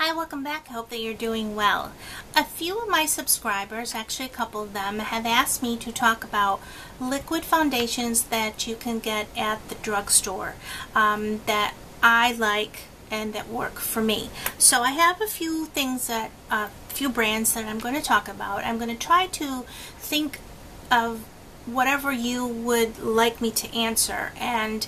Hi, welcome back. I hope that you're doing well. A few of my subscribers, actually a couple of them, have asked me to talk about liquid foundations that you can get at the drugstore that I like and that work for me. So I have a few things that, few brands that I'm going to talk about. I'm going to try to think of whatever you would like me to answer and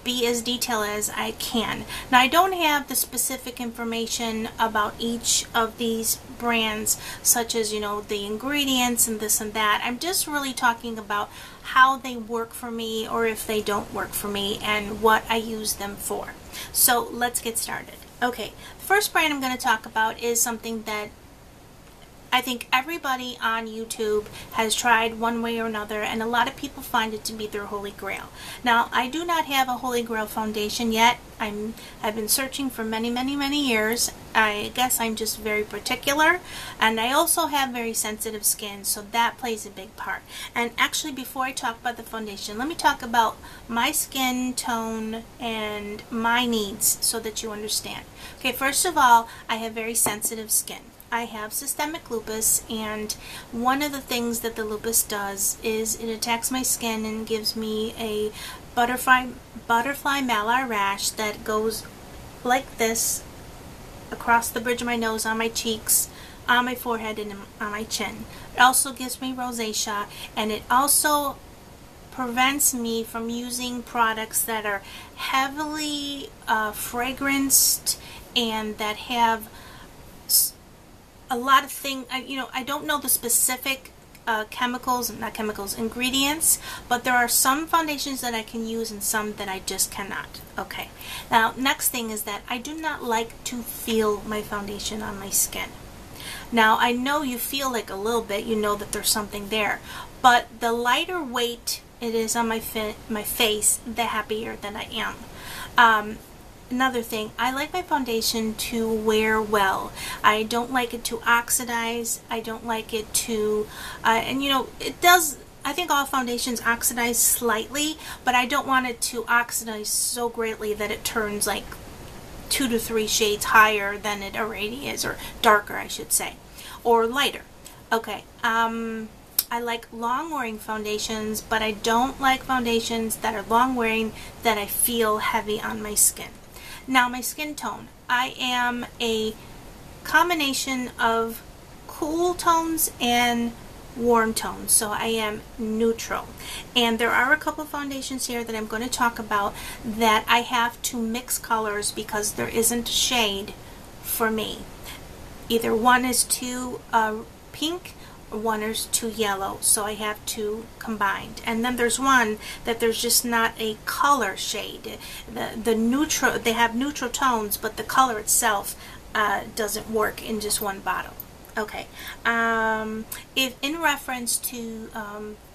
be as detailed as I can. Now, I don't have the specific information about each of these brands, such as, the ingredients and this and that. I'm just really talking about how they work for me or if they don't work for me and what I use them for. So let's get started. Okay, the first brand I'm going to talk about is something that I think everybody on YouTube has tried one way or another, and a lot of people find it to be their holy grail. Now, I do not have a holy grail foundation yet. I've been searching for many years. I guess I'm just very particular, and I also have very sensitive skin, so that plays a big part. And actually, before I talk about the foundation, let me talk about my skin tone and my needs so that you understand. Okay, first of all, I have very sensitive skin. I have systemic lupus, and one of the things that the lupus does is it attacks my skin and gives me a butterfly malar rash that goes like this across the bridge of my nose, on my cheeks, on my forehead, and on my chin. It also gives me rosacea, and it also prevents me from using products that are heavily fragranced and that have a lot of things. I don't know the specific ingredients, but there are some foundations that I can use and some that I just cannot. Okay, now next thing is that I do not like to feel my foundation on my skin. Now, I know you feel like a little bit, you know that there's something there, but the lighter weight it is on my face, the happier that I am. Another thing, I like my foundation to wear well. I don't like it to oxidize. I don't like it to, it does, I think all foundations oxidize slightly, but I don't want it to oxidize so greatly that it turns like 2 to 3 shades higher than it already is, or darker, I should say, or lighter. Okay, I like long wearing foundations, but I don't like foundations that are long wearing that I feel heavy on my skin. Now, my skin tone, I am a combination of cool tones and warm tones, so I am neutral. And there are a couple of foundations here that I'm going to talk about that I have to mix colors because there isn't a shade for me. Either one is too pink, one is too yellow, so I have to combine. And then there's one that there's just not a color shade. The neutral, they have neutral tones, but the color itself doesn't work in just one bottle. Okay, if in reference to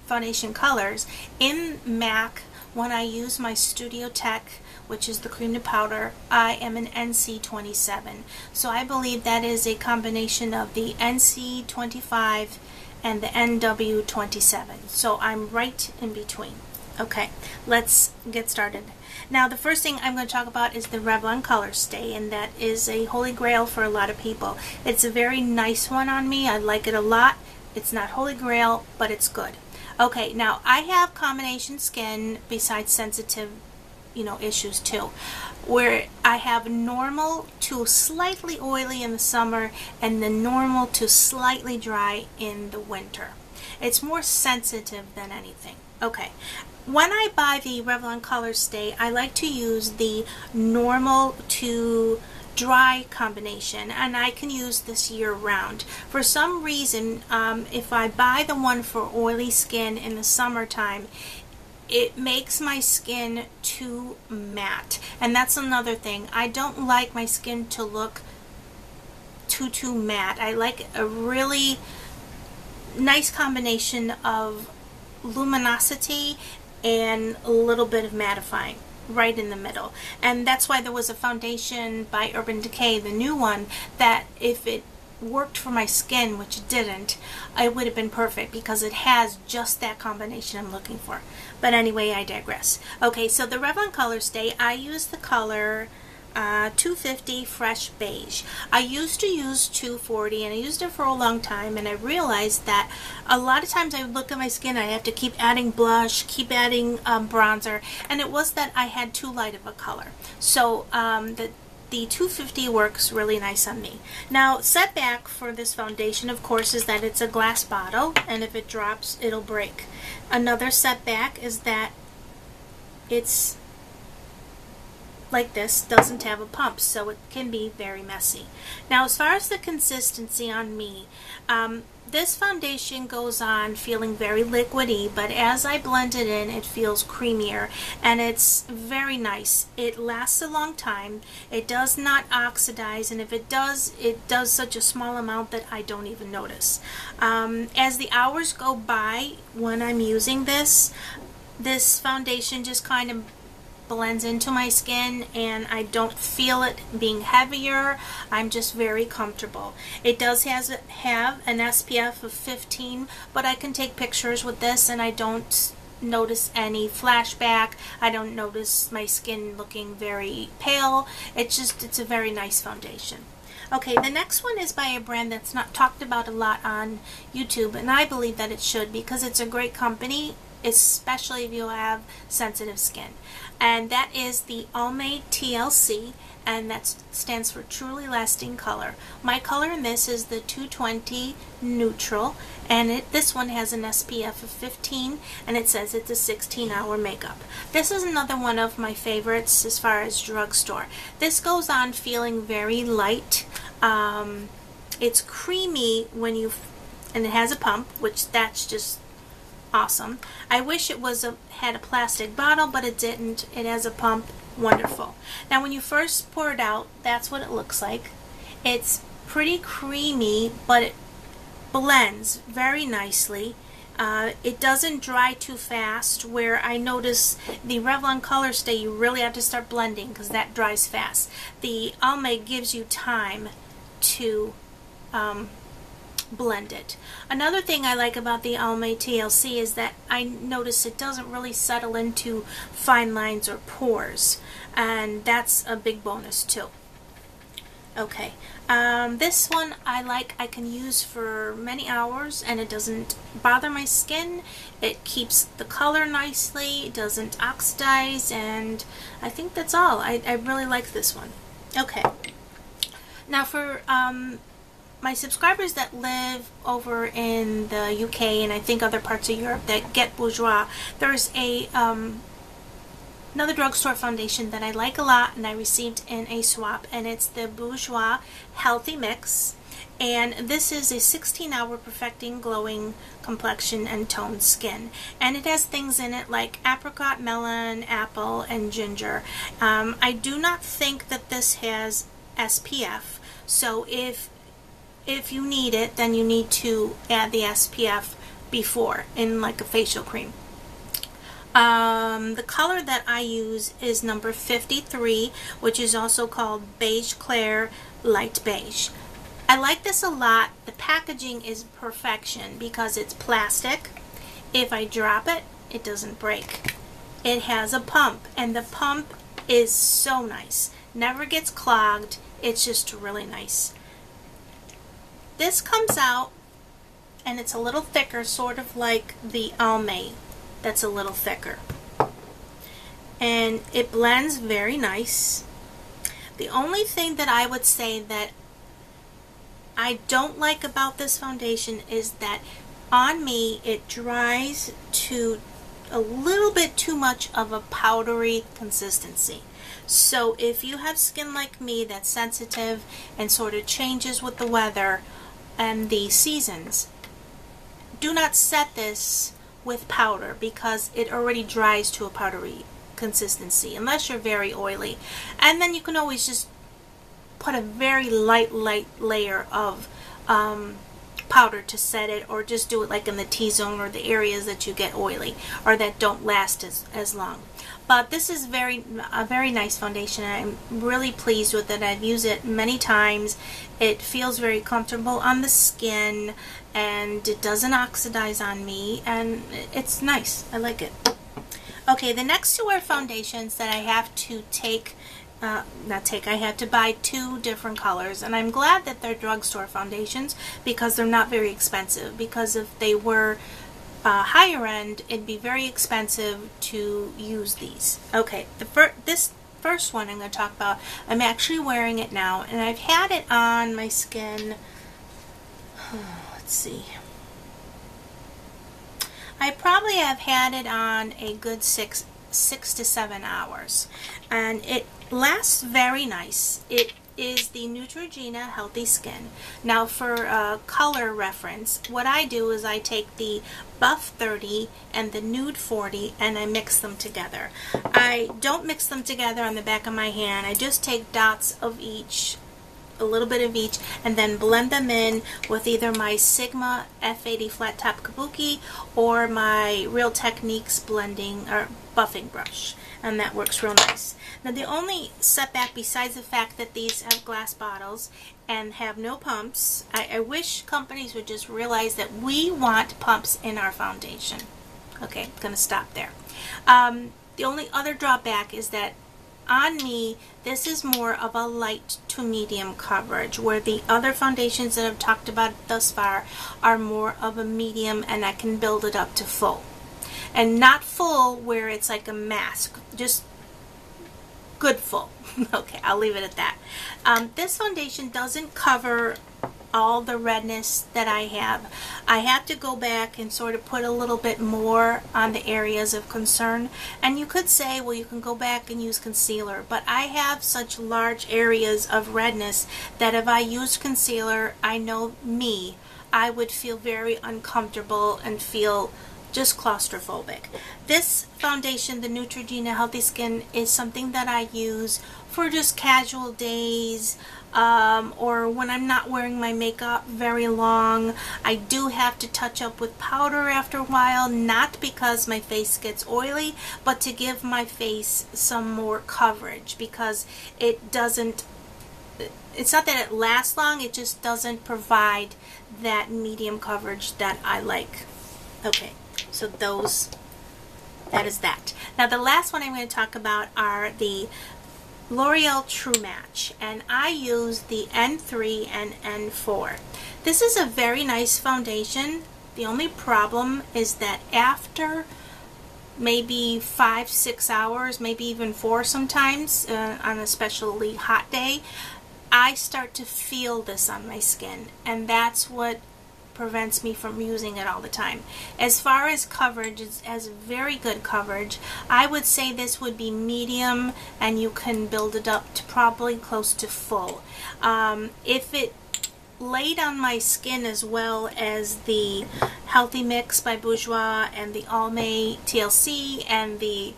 foundation colors, in MAC, when I use my Studio Tech, which is the cream to powder, I am an NC27. So I believe that is a combination of the NC25 and the NW27. So I'm right in between. Okay, let's get started. Now, the first thing I'm going to talk about is the Revlon Colorstay, and that is a holy grail for a lot of people. It's a very nice one on me. I like it a lot. It's not holy grail, but it's good. Okay, now I have combination skin besides sensitive issues too, where I have normal to slightly oily in the summer and the normal to slightly dry in the winter. It's more sensitive than anything. Okay, when I buy the Revlon Colorstay, I like to use the normal to dry combination, and I can use this year round. For some reason, if I buy the one for oily skin in the summertime, it makes my skin too matte. And that's another thing. I don't like my skin to look too matte. I like a really nice combination of luminosity and a little bit of mattifying right in the middle. And that's why there was a foundation by Urban Decay, the new one, that if it worked for my skin, which it didn't, it would have been perfect because it has just that combination I'm looking for. But anyway, I digress. Okay, so the Revlon Colorstay, I use the color 250 Fresh Beige. I used to use 240 and I used it for a long time, and I realized that a lot of times I would look at my skin, I have to keep adding blush, keep adding bronzer, and it was that I had too light of a color. So the 250 works really nice on me. Now, setback for this foundation, of course, is that it's a glass bottle, and if it drops, it'll break. Another setback is that it's like this, doesn't have a pump, so it can be very messy. Now, as far as the consistency on me, this foundation goes on feeling very liquidy, but as I blend it in, it feels creamier, and it's very nice. It lasts a long time. It does not oxidize, and if it does such a small amount that I don't even notice. As the hours go by when I'm using this foundation just kind of blends into my skin, and I don't feel it being heavier. I'm just very comfortable. It does have an SPF of 15, but I can take pictures with this and I don't notice any flashback. I don't notice my skin looking very pale. It's a very nice foundation. Okay, the next one is by a brand that's not talked about a lot on YouTube, and I believe that it should, because it's a great company, especially if you have sensitive skin. And that is the Almay TLC, and that stands for Truly Lasting Color. My color in this is the 220 Neutral, and this one has an SPF of 15, and it says it's a 16-hour makeup. This is another one of my favorites as far as drugstore. This goes on feeling very light. It's creamy and it has a pump, which that's just awesome. I wish it had a plastic bottle, but it didn't. It has a pump. Wonderful. Now, when you first pour it out, that's what it looks like. It's pretty creamy, but it blends very nicely. It doesn't dry too fast, where I notice the Revlon Colorstay, you really have to start blending because that dries fast. The Almay gives you time to blend it. Another thing I like about the Almay TLC is that I notice it doesn't really settle into fine lines or pores, and that's a big bonus too. Okay, this one I can use for many hours, and it doesn't bother my skin. It keeps the color nicely, it doesn't oxidize, and I think that's all. I really like this one. Okay, now for my subscribers that live over in the UK and I think other parts of Europe that get Bourgeois, there's another drugstore foundation that I like a lot, and I received in a swap, and it's the Bourgeois Healthy Mix, and this is a 16-hour perfecting glowing complexion and toned skin, and it has things in it like apricot, melon, apple, and ginger. I do not think that this has SPF, so if you need it, then you need to add the SPF before in like a facial cream. The color that I use is number 53, which is also called Beige Clair Light Beige. I like this a lot. The packaging is perfection because it's plastic. If I drop it, it doesn't break. It has a pump, and the pump is so nice. Never gets clogged. It's just really nice. This comes out and it's a little thicker, sort of like the Almay, that's a little thicker. And it blends very nice. The only thing that I would say that I don't like about this foundation is that on me it dries to a little bit too much of a powdery consistency. So if you have skin like me that's sensitive and sort of changes with the weather and the seasons, do not set this with powder because it already dries to a powdery consistency unless you're very oily. And then you can always just put a very light layer of powder to set it, or just do it like in the T-zone or the areas that you get oily or that don't last as long. But this is a very nice foundation. I'm really pleased with it. I've used it many times. It feels very comfortable on the skin, and it doesn't oxidize on me, and it's nice. I like it. Okay, the next two are foundations that I have to take I had to buy 2 different colors, and I'm glad that they're drugstore foundations because they're not very expensive, because if they were higher end, it'd be very expensive to use these. Okay, this first one I'm going to talk about, I'm actually wearing it now, and I've had it on my skin, let's see, I probably have had it on a good 6 to 7 hours, and it lasts very nice. It is the Neutrogena Healthy Skin. Now for color reference, what I do is I take the Buff 30 and the Nude 40 and I mix them together. I don't mix them together on the back of my hand. I just take dots of each, a little bit of each, and then blend them in with either my Sigma F80 flat top kabuki or my Real Techniques blending or buffing brush, and that works real nice. Now the only setback, besides the fact that these have glass bottles and have no pumps, I wish companies would just realize that we want pumps in our foundation. Okay, I'm going to stop there. The only other drawback is that on me, this is more of a light to medium coverage, where the other foundations that I've talked about thus far are more of a medium, and I can build it up to full. And not full where it's like a mask, just good full. Okay, I'll leave it at that. This foundation doesn't cover all the redness that I have. I have to go back and sort of put a little bit more on the areas of concern. And you could say, well, you can go back and use concealer, but I have such large areas of redness that if I used concealer, I know me, I would feel very uncomfortable and feel just claustrophobic. This foundation, the Neutrogena Healthy Skin, is something that I use for just casual days, or when I'm not wearing my makeup very long. I do have to touch up with powder after a while, not because my face gets oily, but to give my face some more coverage, because it doesn't, it's not that it lasts long, it just doesn't provide that medium coverage that I like. Okay, so that is that. Now the last one I'm going to talk about are the L'Oreal True Match, and I use the N3 and N4. This is a very nice foundation. The only problem is that after maybe 5-6 hours, maybe even 4 sometimes, on a especially hot day, I start to feel this on my skin, and that's what prevents me from using it all the time. As far as coverage, it has very good coverage. I would say this would be medium, and you can build it up to probably close to full. If it laid on my skin as well as the Healthy Mix by Bourgeois and the Almay TLC and the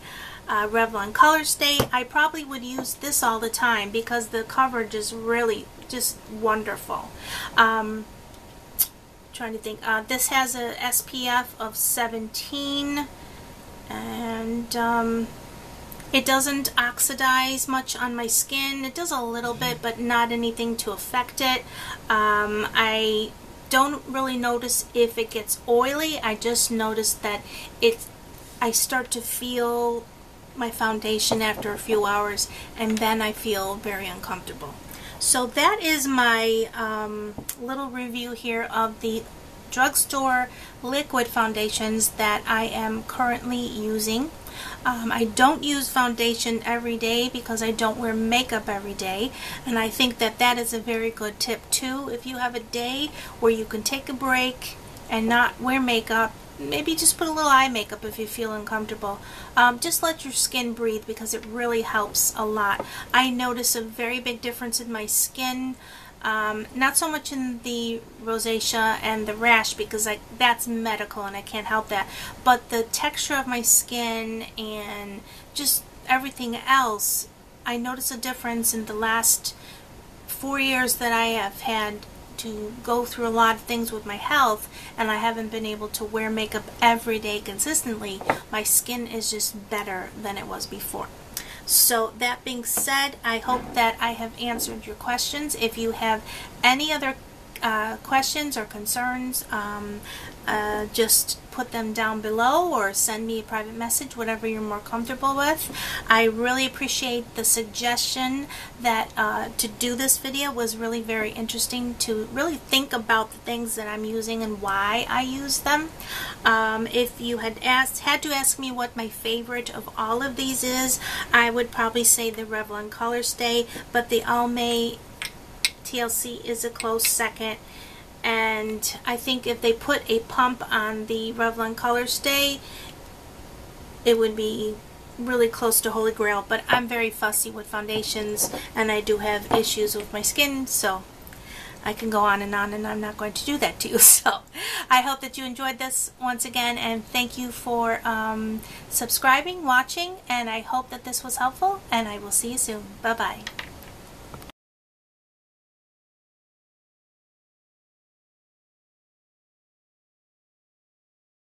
Revlon Colorstay, I probably would use this all the time because the coverage is really just wonderful. Trying to think, this has a SPF of 17, and it doesn't oxidize much on my skin. It does a little bit, but not anything to affect it. I don't really notice if it gets oily. I just notice that I start to feel my foundation after a few hours, and then I feel very uncomfortable. So that is my little review here of the drugstore liquid foundations that I am currently using. I don't use foundation every day because I don't wear makeup every day, and I think that that is a very good tip too. If you have a day where you can take a break and not wear makeup, maybe just put a little eye makeup if you feel uncomfortable. Just let your skin breathe, because it really helps a lot. I notice a very big difference in my skin, not so much in the rosacea and the rash, because that's medical and I can't help that, but the texture of my skin and just everything else, I notice a difference in the last 4 years that I have had to go through a lot of things with my health, and I haven't been able to wear makeup every day consistently. My skin is just better than it was before. So that being said, I hope that I have answered your questions. If you have any other questions or concerns, just put them down below or send me a private message, whatever you're more comfortable with. I really appreciate the suggestion that to do this video. Was really very interesting to really think about the things that I'm using and why I use them. If you had to ask me what my favorite of all of these is, I would probably say the Revlon Colorstay, but the Almay TLC is a close second. And I think if they put a pump on the Revlon Colorstay, it would be really close to Holy Grail. But I'm very fussy with foundations, and I do have issues with my skin, so I can go on, and I'm not going to do that to you. So I hope that you enjoyed this once again, and thank you for subscribing, watching, and I hope that this was helpful, and I will see you soon. Bye-bye.